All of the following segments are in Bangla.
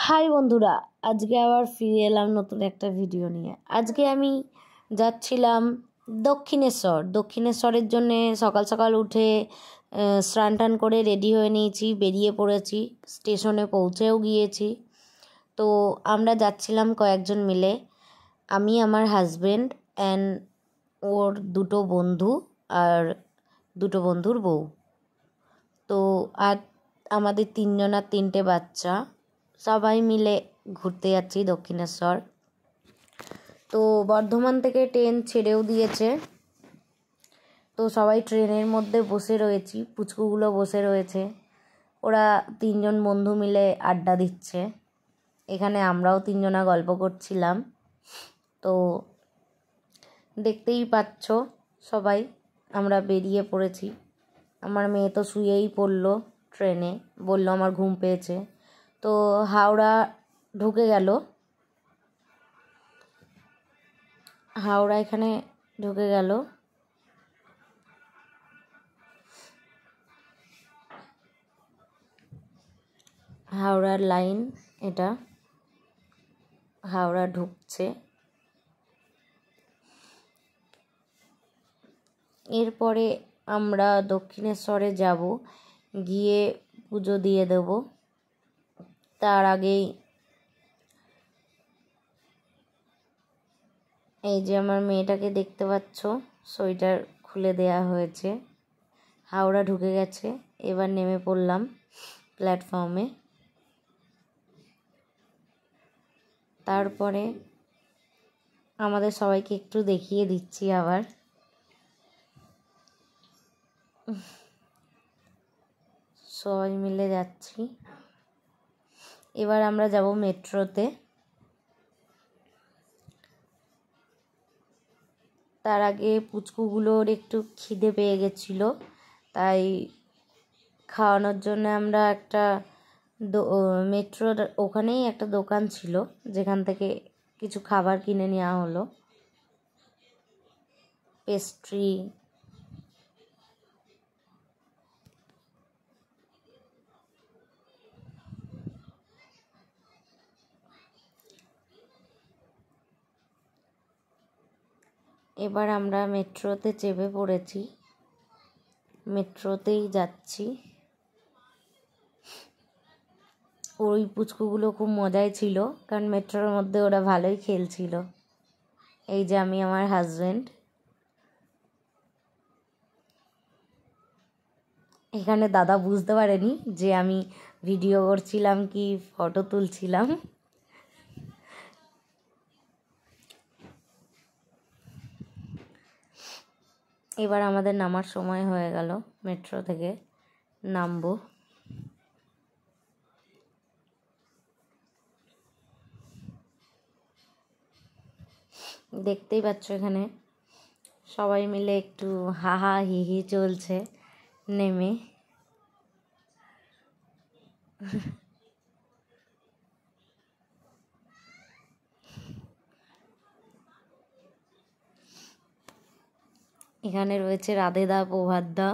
হাই বন্ধুরা, আজকে আবার ফিরে এলাম নতুন একটা ভিডিও নিয়ে। আজকে আমি যাচ্ছিলাম দক্ষিণেশ্বরের জন্যে সকাল সকাল উঠে স্নান টান করে রেডি হয়ে নিয়েছি, বেরিয়ে পড়েছি, স্টেশনে পৌঁছেও গিয়েছি। তো আমরা যাচ্ছিলাম কয়েকজন মিলে, আমি, আমার হাজব্যান্ড অ্যান্ড ওর দুটো বন্ধু আর দুটো বন্ধুর বউ। তো আর আমাদের তিনজনার তিনটে বাচ্চা, সবাই মিলে ঘুরতে যাচ্ছি দক্ষিণেশ্বর। তো বর্ধমান থেকে ট্রেন ছেড়েও দিয়েছে, তো সবাই ট্রেনের মধ্যে বসে রয়েছি, পুচকুগুলো বসে রয়েছে, ওরা তিনজন বন্ধু মিলে আড্ডা দিচ্ছে। এখানে আমরাও তিনজনা গল্প করছিলাম। তো দেখতেই পাচ্ছ সবাই, আমরা বেরিয়ে পড়েছি। আমার মেয়ে তো শুয়েই পড়লো ট্রেনে, বললো আমার ঘুম পেয়েছে। তো হাওড়া ঢুকে গেল, হাওড়া এখানে ঢুকে গেল। হাওড়ার লাইন এটা, হাওড়া ঢুকছে। এরপরে আমরা দক্ষিণেশ্বরে যাব, গিয়ে পুজো দিয়ে দেব। তার আগেই এই যে আমার মেয়েটাকে দেখতে পাচ্ছ, সোয়েটার খুলে দেয়া হয়েছে। হাওড়া ঢুকে গেছে, এবার নেমে পড়লাম প্ল্যাটফর্মে। তারপরে আমাদের সবাইকে একটু দেখিয়ে দিচ্ছি আবার। সবাই মিলে যাচ্ছি। এবার আমরা যাব মেট্রোতে। তার আগে পুচকুগুলোর একটু খিদে পেয়ে গেছিলো, তাই খাওয়ানোর জন্য আমরা একটা মেট্রোর ওখানেই একটা দোকান ছিল, যেখান থেকে কিছু খাবার কিনে নেওয়া হলো, পেস্ট্রি। এবার আমরা মেট্রোতে চেপে পড়েছি, মেট্রোতেই যাচ্ছি। ওই পুচকুগুলো খুব মজাই ছিল, কারণ মেট্রোর মধ্যে ওরা ভালোই খেলছিল। এই যে আমি, আমার হাজব্যান্ড। এখানে দাদা বুঝতে পারেনি যে আমি ভিডিও করছিলাম কি ফটো তুলছিলাম। এবার আমাদের নামার সময় হয়ে গেল, মেট্রো থেকে নামবো। দেখতেই পাচ্ছ এখানে সবাই মিলে একটু হাহা হিহি চলছে নেমে। এখানে রয়েছে রাধেদা, প্রভাতদা,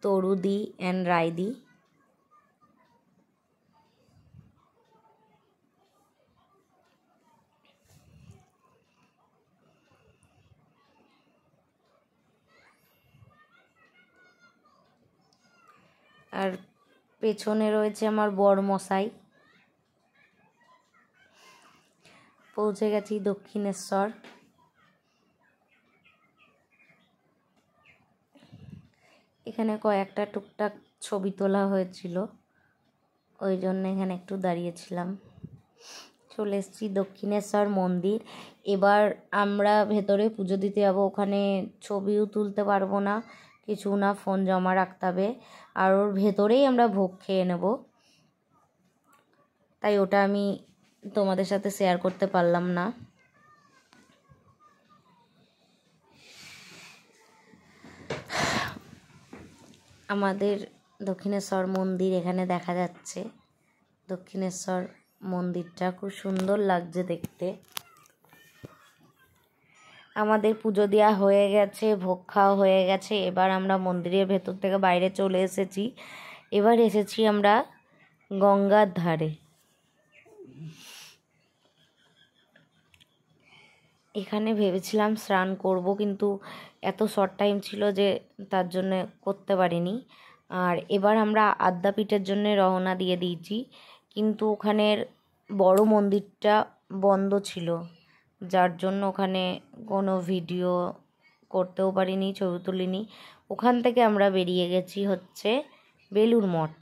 তরুদি অ্যান্ড রায়দি। আর পেছনে রয়েছে আমার বরমশাই। পৌঁছে গেছি দক্ষিণেশ্বর। এখানে কয়েকটা টুকটাক ছবি তোলা হয়েছিল, ওই জন্য এখানে একটু দাঁড়িয়েছিলাম। চলে এসেছি দক্ষিণেশ্বর মন্দির। এবার আমরা ভেতরে পুজো দিতে যাবো, ওখানে ছবিও তুলতে পারবো না, কিছু না, ফোন জমা রাখতে হবে। আর ওর ভেতরেই আমরা ভোগ খেয়ে নেব, তাই ওটা আমি তোমাদের সাথে শেয়ার করতে পারলাম না। আমাদের দক্ষিণেশ্বর মন্দির এখানে দেখা যাচ্ছে। দক্ষিণেশ্বর মন্দিরটা খুব সুন্দর লাগছে দেখতে। আমাদের পুজো দেওয়া হয়ে গেছে, ভোগ খাওয়া হয়ে গেছে। এবার আমরা মন্দিরের ভেতর থেকে বাইরে চলে এসেছি। এবার এসেছি আমরা গঙ্গার ধারে। এখানে ভেবেছিলাম স্নান করব, কিন্তু এত শর্ট টাইম ছিল যে তার জন্যে করতে পারিনি। আর এবার আমরা আদ্যাপীঠের জন্য রওনা দিয়ে দিয়েছি, কিন্তু ওখানের বড় মন্দিরটা বন্ধ ছিল, যার জন্য ওখানে কোনো ভিডিও করতেও পারিনি, ছবি তুলিনি। ওখান থেকে আমরা বেরিয়ে গেছি হচ্ছে বেলুড় মঠ।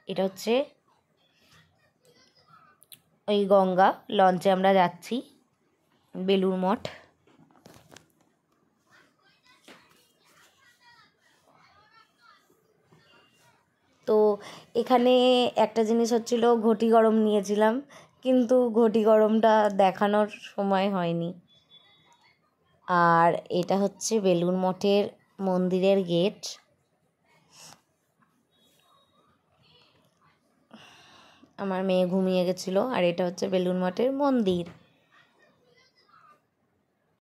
এটা হচ্ছে ওই গঙ্গা লঞ্চে আমরা যাচ্ছি বেলুড় মঠ। তো এখানে একটা জিনিস হচ্ছিল, ঘটি গরম নিয়েছিলাম, কিন্তু ঘটি গরমটা দেখানোর সময় হয়নি। আর এটা হচ্ছে বেলুড় মঠের মন্দিরের গেট। আমার মেয়ে ঘুমিয়ে গেছিলো। আর এটা হচ্ছে বেলুড় মঠের মন্দির।